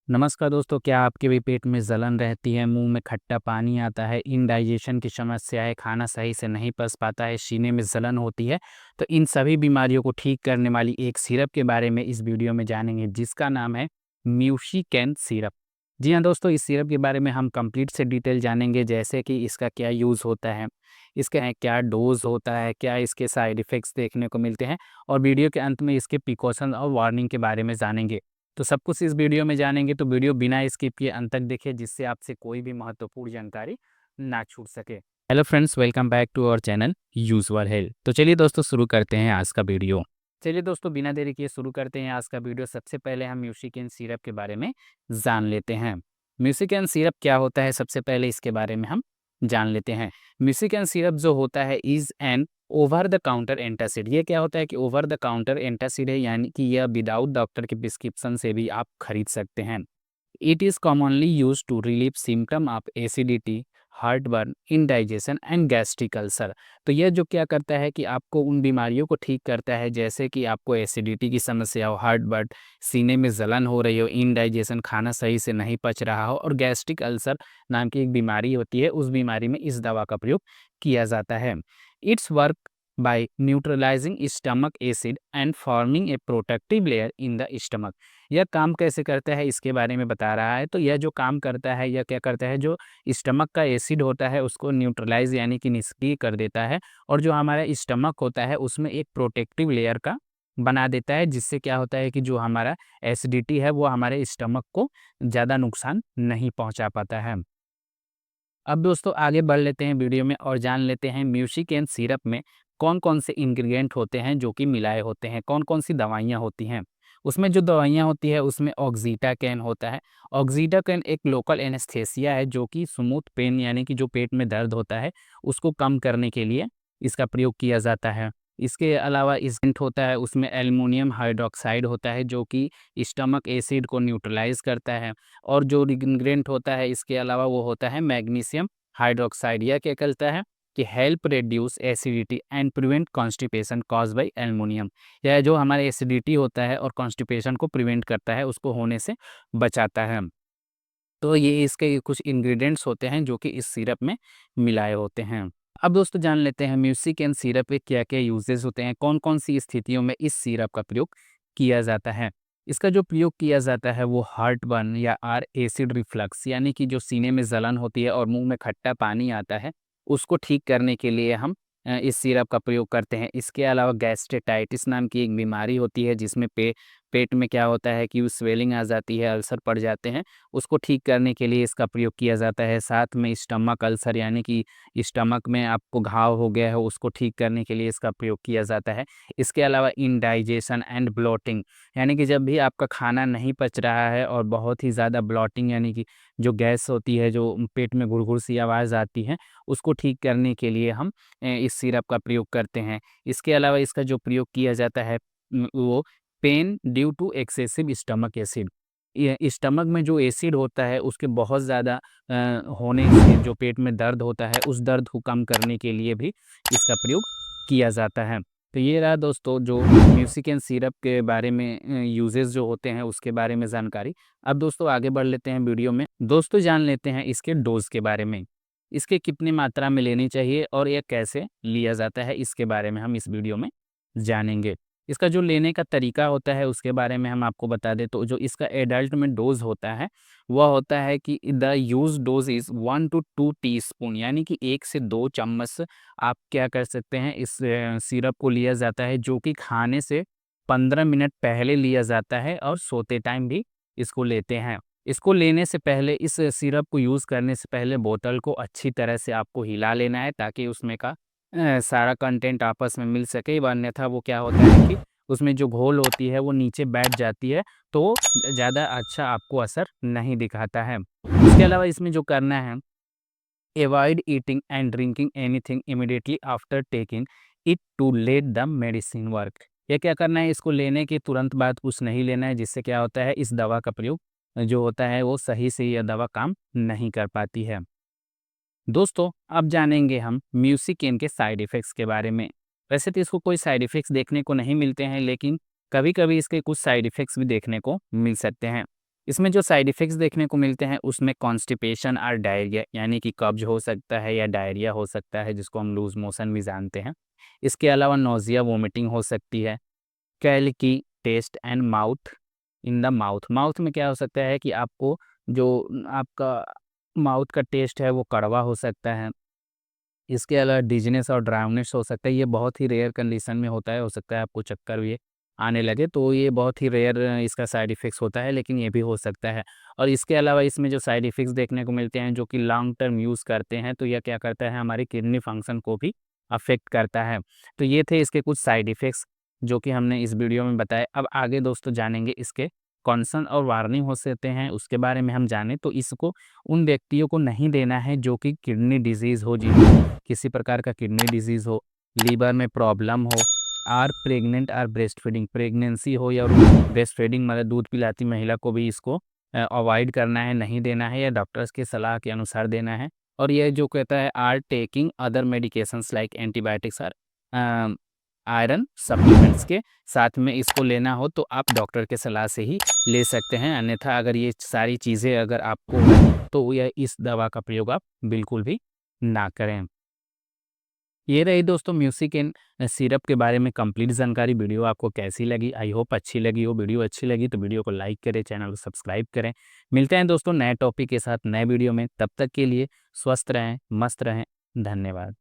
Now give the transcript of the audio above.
नमस्कार दोस्तों, क्या आपके भी पेट में जलन रहती है, मुंह में खट्टा पानी आता है, इनडाइजेशन की समस्या है, खाना सही से नहीं पच पाता है, सीने में जलन होती है? तो इन सभी बीमारियों को ठीक करने वाली एक सिरप के बारे में इस वीडियो में जानेंगे, जिसका नाम है म्यूशिकैन सिरप। जी हाँ दोस्तों, इस सिरप के बारे में हम कंप्लीट से डिटेल जानेंगे, जैसे कि इसका क्या यूज़ होता है, इसका क्या डोज होता है, क्या इसके साइड इफ़ेक्ट्स देखने को मिलते हैं, और वीडियो के अंत में इसके प्रिकॉशन और वार्निंग के बारे में जानेंगे। तो सब कुछ इस वीडियो में जानेंगे, तो वीडियो बिना स्किप किए अंत तक देखिए, जिससे आपसे कोई भी महत्वपूर्ण जानकारी ना छूट सके। Hello friends, welcome back to our channel usual health. तो चलिए दोस्तों, शुरू करते हैं आज का वीडियो। चलिए दोस्तों, बिना देरी किए शुरू करते हैं आज का वीडियो। सबसे पहले हम म्यूसिकैन सिरप के बारे में जान लेते हैं। म्यूसिकैन सिरप क्या होता है, सबसे पहले इसके बारे में हम जान लेते हैं। म्यूसिकैन सिरप जो होता है is an over the counter antacid. ये क्या होता है कि ओवर द काउंटर एंटासिड है, यानी कि यह विदाउट डॉक्टर के प्रिस्क्रिप्शन से भी आप खरीद सकते हैं। It is commonly use to relieve symptom of acidity, heartburn, indigestion and gastric ulcer. तो यह जो क्या करता है कि आपको उन बीमारियों को ठीक करता है, जैसे कि आपको एसिडिटी की समस्या हो, हार्टबर्न, सीने में जलन हो रही हो, इंडाइजेशन, खाना सही से नहीं पच रहा हो, और गैस्ट्रिक अल्सर नाम की एक बीमारी होती है, उस बीमारी में इस दवा का प्रयोग किया जाता है। It's work by neutralizing stomach acid and forming a protective layer in the stomach। यह काम कैसे करता है इसके बारे में बता रहा है। तो यह जो काम करता है, यह क्या करता है, जो स्टमक का एसिड होता है उसको न्यूट्रलाइज यानी कि निष्क्रिय कर देता है, और जो हमारा स्टमक होता है उसमें एक प्रोटेक्टिव लेयर का बना देता है, जिससे क्या होता है कि जो हमारा एसिडिटी है वो हमारे स्टमक को ज़्यादा नुकसान नहीं पहुंचा पाता है। अब दोस्तों आगे बढ़ लेते हैं वीडियो में और जान लेते हैं म्यूसिकैन सिरप में कौन कौन से इंग्रेडिएंट होते हैं जो कि मिलाए होते हैं, कौन कौन सी दवाइयाँ होती हैं। उसमें जो दवाइयाँ होती है उसमें ऑक्सीटाकैन होता है। ऑक्सीटाकैन एक लोकल एनेस्थेसिया है, जो कि स्मूथ पेन यानी कि जो पेट में दर्द होता है उसको कम करने के लिए इसका प्रयोग किया जाता है। इसके अलावा इसेंट होता है, उसमें एल्युमिनियम हाइड्रोक्साइड होता है, जो कि स्टमक एसिड को न्यूट्रलाइज करता है। और जो इंग्रेडिएंट होता है इसके अलावा वो होता है मैग्नीशियम हाइड्रोक्साइड। यह क्या करता है कि help reduce acidity and prevent constipation cause by aluminium. यह जो हमारे एसिडिटी होता है और कॉन्स्टिपेशन को प्रिवेंट करता है, उसको होने से बचाता है। तो ये इसके कुछ इंग्रेडिएंट्स होते हैं जो कि इस सिरप में मिलाए होते हैं। अब दोस्तों जान लेते हैं म्यूसिकैन सिरप के क्या क्या यूजेस होते हैं, कौन कौन सी स्थितियों में इस सिरप का प्रयोग किया जाता है। इसका जो प्रयोग किया जाता है वो हार्ट बर्न या आर एसिड रिफ्लक्स, यानी कि जो सीने में जलन होती है और मुंह में खट्टा पानी आता है, उसको ठीक करने के लिए हम इस सिरप का प्रयोग करते हैं। इसके अलावा गैस्ट्रेटाइटिस नाम की एक बीमारी होती है, जिसमें पेट में क्या होता है कि स्वेलिंग आ जाती है, अल्सर पड़ जाते हैं, उसको ठीक करने के लिए इसका प्रयोग किया जाता है। साथ में स्टमक अल्सर, यानी कि स्टमक में आपको घाव हो गया है, उसको ठीक करने के लिए इसका प्रयोग किया जाता है। इसके अलावा इंडाइजेशन एंड ब्लोटिंग, यानी कि जब भी आपका खाना नहीं पच रहा है और बहुत ही ज़्यादा ब्लोटिंग यानी कि जो गैस होती है, जो पेट में गुड़गुड़ सी आवाज़ आती है, उसको ठीक करने के लिए हम इस सिरप का प्रयोग करते हैं। इसके अलावा इसका जो प्रयोग किया जाता है वो pain due to excessive stomach acid. ये स्टमक में जो एसिड होता है उसके बहुत ज़्यादा होने से जो पेट में दर्द होता है, उस दर्द को कम करने के लिए भी इसका प्रयोग किया जाता है। तो ये रहा दोस्तों जो म्यूसिकैन सिरप के बारे में यूजेस जो होते हैं उसके बारे में जानकारी। अब दोस्तों आगे बढ़ लेते हैं वीडियो में। दोस्तों जान लेते हैं इसके डोज के बारे में। इसके कितनी मात्रा में लेनी चाहिए और यह कैसे लिया जाता है, इसके बारे में हम इस वीडियो में जानेंगे। इसका जो लेने का तरीका होता है उसके बारे में हम आपको बता दें, तो जो इसका एडल्ट में डोज होता है वह होता है कि the use dose is 1 to 2 teaspoon, यानी कि 1 से 2 चम्मच आप क्या कर सकते हैं, इस सिरप को लिया जाता है, जो कि खाने से 15 मिनट पहले लिया जाता है और सोते टाइम भी इसको लेते हैं। इसको लेने से पहले, इस सिरप को यूज़ करने से पहले बोतल को अच्छी तरह से आपको हिला लेना है, ताकि उसमें का सारा कंटेंट आपस में मिल सके। अन्यथा वो क्या होता है कि उसमें जो घोल होती है वो नीचे बैठ जाती है, तो ज़्यादा अच्छा आपको असर नहीं दिखाता है। इसके अलावा इसमें जो करना है, avoid eating and drinking anything immediately after taking it to let the medicine work. ये क्या करना है, इसको लेने के तुरंत बाद कुछ नहीं लेना है, जिससे क्या होता है इस दवा का प्रयोग जो होता है वो सही से यह दवा काम नहीं कर पाती है। दोस्तों अब जानेंगे हम म्यूसिकैन के साइड इफ़ेक्ट्स के बारे में। वैसे तो इसको कोई साइड इफ़ेक्ट्स देखने को नहीं मिलते हैं, लेकिन कभी-कभी इसके कुछ साइड इफ़ेक्ट्स भी देखने को मिल सकते हैं। इसमें जो साइड इफ़ेक्ट्स देखने को मिलते हैं उसमें कॉन्स्टिपेशन और डायरिया यानी कि कब्ज़ हो सकता है या डायरिया हो सकता है जिसको हम लूज़ मोशन भी जानते हैं। इसके अलावा नोज़िया, वोमिटिंग हो सकती है। कैलिकी taste and mouth in the mouth, mouth में क्या हो सकता है कि आपको जो आपका माउथ का टेस्ट है वो कड़वा हो सकता है। इसके अलावा डिज़नेस और ड्राउनेस हो सकता है, ये बहुत ही रेयर कंडीशन में होता है, हो सकता है आपको चक्कर भी आने लगे, तो ये बहुत ही रेयर इसका साइड इफ़ेक्ट्स होता है, लेकिन ये भी हो सकता है। और इसके अलावा इसमें जो साइड इफ़ेक्ट्स देखने को मिलते हैं जो कि लॉन्ग टर्म यूज़ करते हैं, तो यह क्या करता है हमारी किडनी फंक्शन को भी अफ़ेक्ट करता है। तो ये थे इसके कुछ साइड इफ़ेक्ट्स जो कि हमने इस वीडियो में बताए। अब आगे दोस्तों जानेंगे इसके कॉन्सर्न और वार्निंग हो सकते हैं, उसके बारे में हम जानें तो इसको उन व्यक्तियों को नहीं देना है जो कि किडनी डिज़ीज़ हो, जिनको किसी प्रकार का किडनी डिज़ीज़ हो, लीवर में प्रॉब्लम हो, or pregnant or breast feeding, pregnancy हो या ब्रेस्ट फीडिंग मतलब दूध पिलाती महिला को भी इसको अवॉइड करना है, नहीं देना है या डॉक्टर्स की सलाह के अनुसार देना है। और ये जो कहता है or taking other medications like antibiotics or iron supplements के साथ में इसको लेना हो तो आप डॉक्टर के सलाह से ही ले सकते हैं, अन्यथा अगर ये सारी चीज़ें अगर आपको हैं तो यह इस दवा का प्रयोग आप बिल्कुल भी ना करें। ये रही दोस्तों म्यूसिक एंड सिरप के बारे में कंप्लीट जानकारी। वीडियो आपको कैसी लगी? आई होप अच्छी लगी हो। वीडियो अच्छी लगी तो वीडियो को लाइक करें, चैनल को सब्सक्राइब करें। मिलते हैं दोस्तों नए टॉपिक के साथ नए वीडियो में, तब तक के लिए स्वस्थ रहें, मस्त रहें। धन्यवाद।